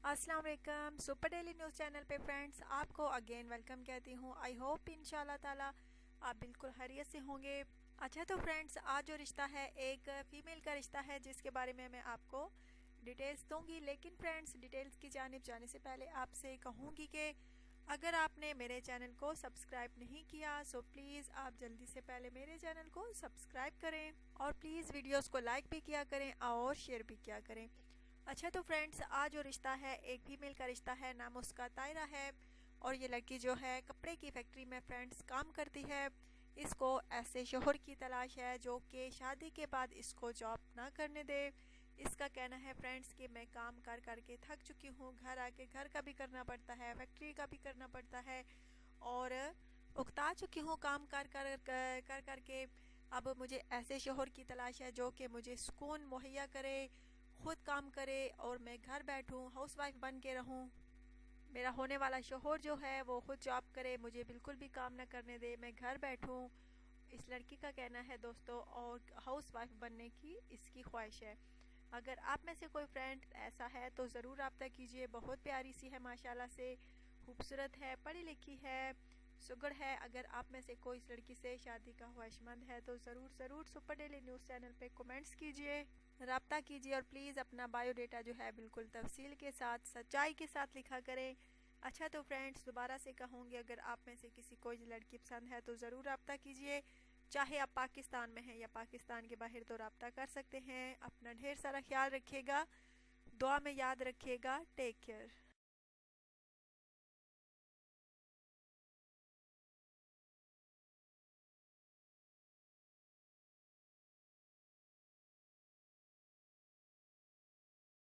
अस्सलाम वालेकुम। Super daily news channel पे फ्रेंड्स आपको अगेन वेलकम कहती हूँ। आई होप इंशाल्लाह ताला आप बिल्कुल खैरियत से होंगे। अच्छा तो फ्रेंड्स आज जो रिश्ता है एक फ़ीमेल का रिश्ता है जिसके बारे में मैं आपको डिटेल्स दूंगी। लेकिन फ्रेंड्स डिटेल्स की जानिब जाने से पहले आपसे कहूँगी कि अगर आपने मेरे चैनल को सब्सक्राइब नहीं किया सो प्लीज़ आप जल्दी से पहले मेरे चैनल को सब्सक्राइब करें और प्लीज़ वीडियोस को लाइक भी किया करें और शेयर भी किया करें। अच्छा तो फ्रेंड्स आज जो रिश्ता है एक फीमेल का रिश्ता है, नाम उसका तायरा है और ये लड़की जो है कपड़े की फैक्ट्री में फ्रेंड्स काम करती है। इसको ऐसे शोहर की तलाश है जो कि शादी के बाद इसको जॉब ना करने दे। इसका कहना है फ्रेंड्स कि मैं काम कर करके थक चुकी हूँ, घर आके घर का भी करना पड़ता है, फैक्ट्री का भी करना पड़ता है और उकता चुकी हूँ काम कर करके। अब मुझे ऐसे शोहर की तलाश है जो कि मुझे सुकून मुहैया करे, खुद काम करे और मैं घर बैठूं, हाउसवाइफ बन के रहूं। मेरा होने वाला शोहर जो है वो खुद जॉब करे, मुझे बिल्कुल भी काम ना करने दे, मैं घर बैठूं। इस लड़की का कहना है दोस्तों, और हाउसवाइफ बनने की इसकी ख्वाहिश है। अगर आप में से कोई फ्रेंड ऐसा है तो ज़रूर रब्ता कीजिए। बहुत प्यारी सी है, माशाल्लाह से खूबसूरत है, पढ़ी लिखी है, सुगड़ है। अगर आप में से कोई इस लड़की से शादी का ख्वाहिशमंद है तो ज़रूर सुपर डेली न्यूज़ चैनल पे कमेंट्स कीजिए, रब्ता कीजिए और प्लीज़ अपना बायोडेटा जो है बिल्कुल तफसील के साथ, सच्चाई के साथ लिखा करें। अच्छा तो फ्रेंड्स दोबारा से कहूँगी, अगर आप में से किसी को ये लड़की पसंद है तो ज़रूर रब्ता कीजिए। चाहे आप पाकिस्तान में हैं या पाकिस्तान के बाहर तो रब्ता कर सकते हैं। अपना ढेर सारा ख्याल रखिएगा, दुआ में याद रखिएगा। Take care.